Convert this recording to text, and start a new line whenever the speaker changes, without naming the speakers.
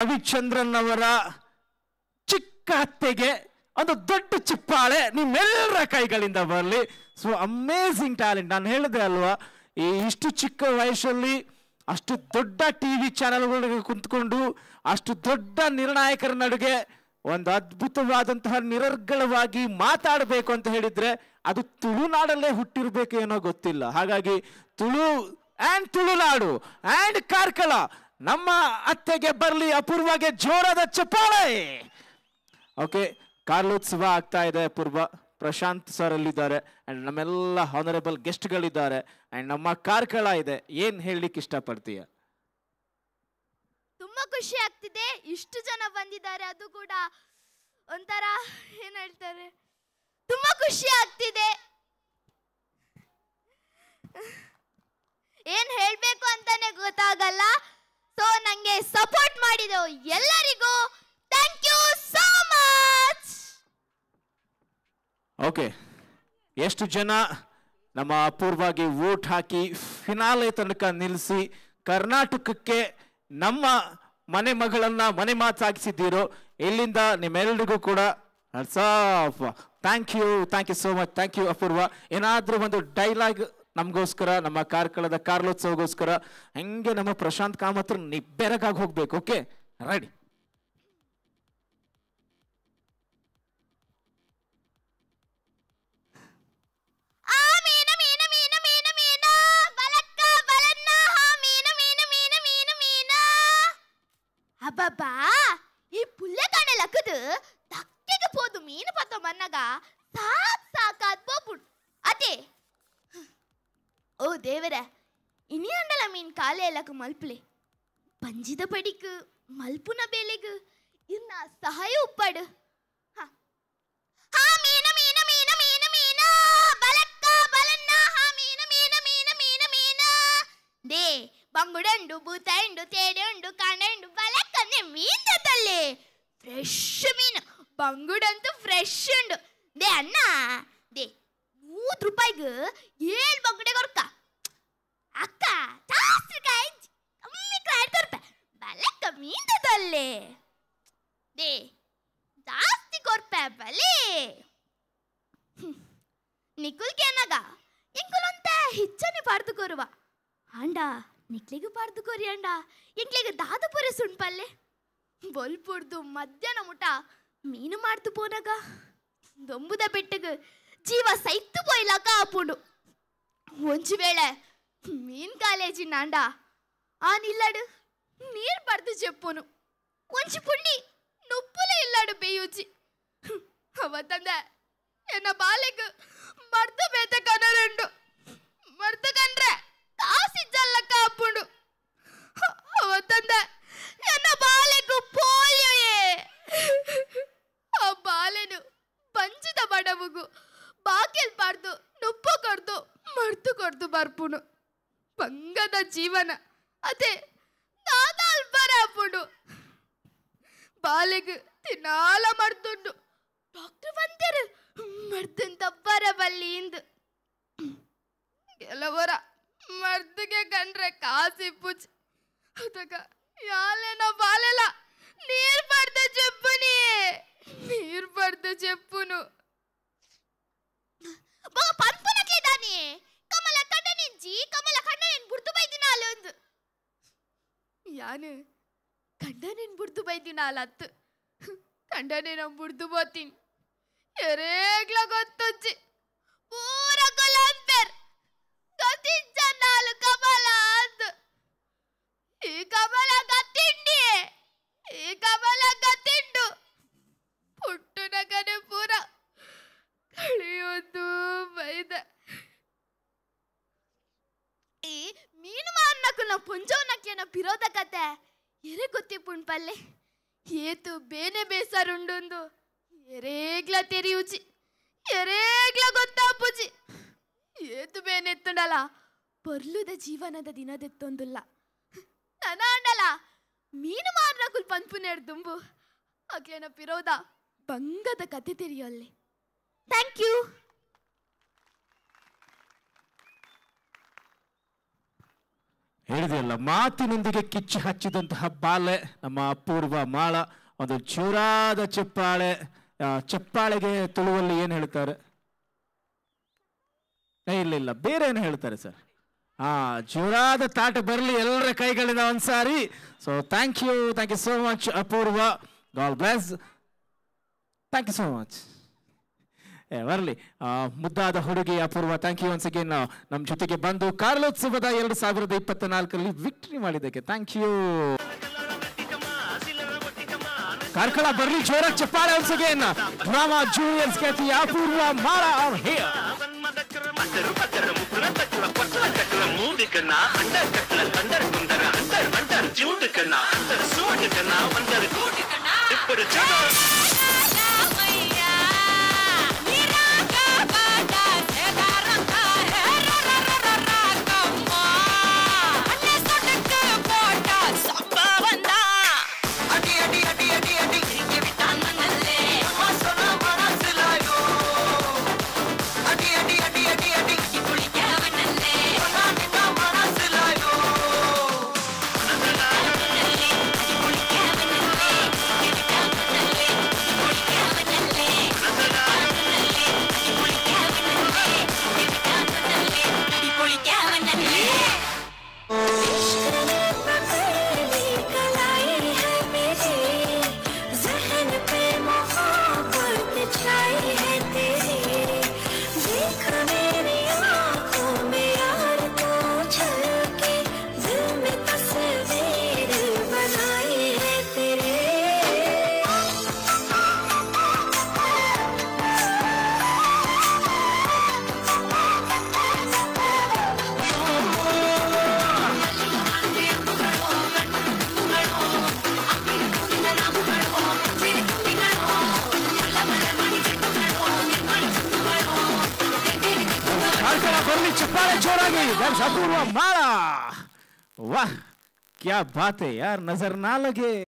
ರವಿಚಂದ್ರನ್ ಅವರ ಚಿಕ್ಕ ಅತ್ತೆಗೆ ಒಂದು ದೊಡ್ಡ ಚಿಪ್ಪಾಳೆ ನಿಮ್ಮೆಲ್ಲರ ಕೈಗಳಿಂದ ಬರಲಿ. So amazing talent. ನಾನು ಹೇಳಿದೆ ಅಲ್ವಾ, ಈ ಇಷ್ಟು ಚಿಕ್ಕ ವಯಸ್ಸಲ್ಲಿ ಅಷ್ಟು ದೊಡ್ಡ ಟಿವಿ ಚಾನೆಲ್ಗಳಿಗೆ ಕುಂತ್ಕೊಂಡು ಅಷ್ಟು ದೊಡ್ಡ ನಿರ್ಣಾಯಕರ ನಡುವೆ ಒಂದು ಅದ್ಭುತವಾದಂತಹ ನಿರರ್ಗಳವಾಗಿ ಮಾತಾಡಬೇಕು ಅಂತ ಹೇಳಿದ್ರೆ ಅದು ತುಳುನಾಡಲ್ಲೇ ಹುಟ್ಟಿರ್ಬೇಕು ಏನೋ ಗೊತ್ತಿಲ್ಲ. ಹಾಗಾಗಿ ತುಳುನಾಡು ಆ್ಯಂಡ್ ಕಾರ್ಕಳ ನಮ್ಮ ಅತ್ತೆಗೆ ಬರಲಿ, ಅಪೂರ್ವಗೆ ಜೋರಾದ ಚಪ್ಪಾಳೆ. ಓಕೆ, ಕಾರ್ಲೋತ್ಸವ ಆಗ್ತಾ ಇದೆ. ಅಪೂರ್ವ, ಪ್ರಶಾಂತ್ ಸರ್ ಅಲ್ಲಿದ್ದಾರೆ ಆ್ಯಂಡ್ ನಮ್ಮೆಲ್ಲ ಹಾನರಬಲ್ ಗೆಸ್ಟ್ಗಳಿದ್ದಾರೆ ಆ್ಯಂಡ್ ನಮ್ಮ ಕಾರ್ಕಳ ಇದೆ. ಏನು ಹೇಳಲಿಕ್ಕೆ ಇಷ್ಟಪಡ್ತೀಯ?
ತುಂಬಾ ಖುಷಿ ಆಗ್ತಿದೆ, ಇಷ್ಟು ಜನ ಬಂದಿದ್ದಾರೆ, ಅದು ಕೂಡ ಒಂಥರ ಏನ್ ಹೇಳ್ತಾರೆ, ತುಂಬಾ ಖುಷಿ ಆಗ್ತಿದೆ. ಏನ್ ಹೇಳ್ಬೇಕು ಅಂತಾನೆ ಗೊತ್ತಾಗಲ್ಲ. ಸೊ ನಂಗೆ ಸಪೋರ್ಟ್ ಮಾಡಿದ ಎಲ್ಲರಿಗೂ thank you so much.
Okay, ಎಷ್ಟು ಜನ ನಮ್ಮ ಅಪೂರ್ವಾಗಿ ವೋಟ್ ಹಾಕಿ ಫಿನಾಲೆ ತನಕ ನಿಲ್ಲಿಸಿ ಕರ್ನಾಟಕಕ್ಕೆ ನಮ್ಮ ಮನೆ ಮಗಳನ್ನ ಮನೆ ಮಾತಾಗಿಸಿದ್ದೀರೋ, ಇಲ್ಲಿಂದ ನಿಮ್ಮೆಲ್ಲರಿಗೂ ಕೂಡ thank you so much. Thank you Apoorva. ಏನಾದರೂ ಒಂದು ಡೈಲಾಗ್ ನಮಗೋಸ್ಕರ, ನಮ್ಮ ಕಾರ್ಕಳದ ಕಾರ್ಲೋತ್ಸವಗೋಸ್ಕರ ಹಂಗೆ ನಮ್ಮ ಪ್ರಶಾಂತ್ ಕಾಮತ್ ಬೆರಗಾಗಿ ಹೋಗ್ಬೇಕು. Okay, ready?
ಅಬ್ಬಬ್ಬಾ, ಈ ಪುಲ್ಲೆ ಕಾಣೆಲ್ಲ ಅಕ್ಕದು ತಕ್ಕೆಗೆ ಪೋದು ಮೀನು ಪತ್ತ ಮನ್ನಗ ಸಾಕಾದ್ ಪೋಪುಡ್ ಅದೇ. ಓ ದೇವರ, ಇನಿ ಅಂಡಲ ಮೀನ್ ಕಾಲೆ ಎಲ್ಲಕ ಮಲ್ಪಲೆ ಪಂಜಿದ ಪಡಿಕ್ ಮಲ್ಪುನ ಬೇಲೆಗ್ ಇನ್ನ ಸಹಾಯ ಉಪ್ಪಾಡು. ದೇ ಬಂಗುಡಂಡು ಬೂತಂಡು ತೇಡೆಂಡು ಕಣಂಡು ಬಲಕ್ಕನೆ ಮೀನ್ ತತ್ತಲ್ಲಿ ಫ್ರೆಶ್ ಮೀನು. ಬಂಗುಡಂತೂ ಫ್ರೆಶ್ ಉಂಡು. ದೇ ಅಣ್ಣ, ದೇ 100 ರೂಪಾಯಿಗೆ 7 ಬಂಗುಡೆ ಕೊರ್ಕ ಅಕ್ಕ. ಜಾಸ್ತಿ ಕಾಯಿ ಕಮ್ಮಿ ಕಾಯಿ ಕೊರ್ಪೆ ಬಲಕ್ಕ ಮೀನ್ ತತ್ತಲ್ಲಿ. ದೇ ಜಾಸ್ತಿ ಕೊರ್ಪೆ ಬಲೆ ನಿಕುಲ್ಗೆ ಏನಾಗ ಇಂಕುಲಂತೆ ಹಿಚ್ಚನೆ ಪಾಡ್ದು ಕೊರುವ ಆಂಡ ನಿಕ್ಲಿಗೂ ಪಾಡ್ದು ಕೊರಿ ಅಂಡ ಇಂಕ್ಲಿಗೆ ದಾದ ಪುರೆ ಸುಣ್ಪಲ್ಲೆ ಬೊಲ್ಪುಡ್ದು ಮಧ್ಯಾಹ್ನ ಮುಟ ಮೀನು ಮಾಡ್ತು ಪೋನಾಗ ದೊಂಬುದ ಬೆಟ್ಟಗ ಜೀವ ಸೈತ್ತು ಪೋಯ್ಲಾಕ ಆಪುಂಡು. ಒಂಚು ವೇಳೆ ಮೀನ್ ಕಾಲೇಜಿನ ಅಂಡ ಆ ನಿಲ್ಲಾಡು ನೀರ್ ಪಡ್ದು ಚೆಪ್ಪುನು. ಒಂಚು ಪುಂಡಿ ನುಪ್ಪುಲೆ ಇಲ್ಲಾಡು ಬೇಯುಚಿ ಅವತ್ತಂದ ಎನ್ನ ಬಾಲೆಗ್ ಮರ್ತು ಬೇತ ಕನರಂಡು ಮರ್ತು ಕಂಡ್ರೆ ಕಾಸಿಜ್ಜಲ್ಲಕ್ಕ ಅಪ್ಪುಂಡು. ಅವತ್ತಂದ ಎನ್ನ ಬಾಲೆಗೂ ಪೋಲಿಯೋಯೇ. ಆ ಬಾಲೆನು ಪಂಚಿದ ಬಡವುಗು ಬಾಕೆಲ್ ಪಾಡ್ದು ನುಪ್ಪು ಕೊಡ್ದು ಮರ್ತು ಕೊಡ್ದು ಬರ್ಪುನು. ಬಂಗದ ಜೀವನ ಅದೇ ನಾದಾಲ್ ಬರ ಅಪ್ಪುಂಡು. ಬಾಲೆಗ್ ತಿನ್ನಾಲ ಮರ್ದುಂಡು. ಡಾಕ್ಟರ್ ಬಂದಿರು ಮರ್ದಂತ ಬರಬಲ್ಲಿ ಇಂದು ಕೆಲವರ ಮರ್ದಿಗೆ ಕಂಡ್ರೆ ಕಾಸಿ ಪುಚ್ ಅದಗ ಯಾಲೆನ ಬಾಲೆಲ್ಲ ನೀರ್ ಪಡ್ದು ಚೆಪ್ಪುನಿ ನೀರ್ ಪಡ್ದು ಚೆಪ್ಪುನು. ಪನ್ಪುನಕ್ಲೆ ದಾನಿ ಕಮಲ ಕಣ್ಣನಿಂಜಿ ಕಮಲ ಕಣ್ಣನೇನ್ ಬುಡ್ದು ಬೈದಿನ ಅಲ್ಲೊಂದು ಯಾನು ಕಂಡನೇನ್ ಬುಡ್ದು ಬೈದಿನ ಅಲ್ಲತ್ತು ಕಂಡನೇನ ಬುಡ್ದು ಬೋತೀನಿ ಎರೇಗ್ಲ ಗೊತ್ತೊಚ್ಚಿ ಪೂರ ಕೊಲಂಪೆರ್ ಗತಿಂಚ ನಾಲು ಕಮಲ ಅಂದು. ಈ ಕಮಲ ಗತಿಂಡಿ ಈ ಕಮಲ ಗತಿಂಡು ಪುಟ್ಟು ನಗನೆ ಪೂರ ಕಳಿಯೋದು ಬೈದ. ಈ ಮೀನು ಮಾರ್ನಕುನ ಪುಂಜವನಕ್ಕೆನ ಬಿರೋಧ ಕತೆ ಎರೆ ಗೊತ್ತಿ ಪುಣ್ಪಲ್ಲೆ ಏತು ಬೇನೆ ಬೇಸರುಂಡು ಎರೇಗ್ಲ ತೆರಿಯುಚಿ ಎರೇಗ್ಲ ಗೊತ್ತಾಪುಜಿ ಏತು ಬೇನೆತ್ತುಂಡಲ ಪೊರ್ಲುದ ಜೀವನದ ದಿನದೆತ್ತೊಂದುಲ್ಲ ನನ ಅಂಡಲ ಮೀನು ಮಾರ್ನಕುಲ್ ಪನ್ಪುನೇರ್ ದುಂಬು ಅಕ್ಲೇನ ಪಿರೋದ ಬಂಗದ ಕತೆ ತೆರಿಯೊಲ್ಲೆ. Thank you.
ಹೇಳಿದೆಯಲ್ಲ, ಮಾತಿನೊಂದಿಗೆ ಕಿಚ್ಚು ಹಚ್ಚಿದಂತಹ ಬಾಲೆ ನಮ್ಮ ಅಪೂರ್ವ ಮಾಳ. ಒಂದು ಜೋರಾದ ಚಪ್ಪಾಳೆ. ಚಪ್ಪಾಳೆಗೆ ತುಳುವಲ್ಲಿ ಏನು ಹೇಳ್ತಾರೆ? ಇಲ್ಲ, ಬೇರೆ ಏನು ಹೇಳ್ತಾರೆ ಸರ್? ಜೋರಾದ ತಾಟ ಬರಲಿ ಎಲ್ಲರ ಕೈಗಳಿಂದ ಒಂದ್ಸಾರಿ. So thank you so much Apoorva. God bless. Thank you so much. ಬರಲಿ ಮುದ್ದಾದ ಹುಡುಗಿ Apoorva. Thank you once again ನಮ್ಮ ಜೊತೆಗೆ ಬಂದು ಕಾರ್ಲೋತ್ಸವದ 2024 ವಿಕ್ಟರಿ ಮಾಡಿದ್ದಕ್ಕೆ ಥ್ಯಾಂಕ್ ಯು. ಕಾರ್ಕಳ ಬರಲಿ ಜೋರಾಗಿ ಚಪ್ಪಾಳೆ ಒನ್ಸ್ ಅಗೇನ್. ಡ್ರಾಮಾ ಜೂನಿಯರ್ಸ್ ಖ್ಯಾತಿ ಅಪೂರ್ವ ಮಾಳ ಆರ್ ಹಿಯರ್. चप्पाले जोरागी अपूर्व माला. वाह क्या बात है यार, नजर ना लगे.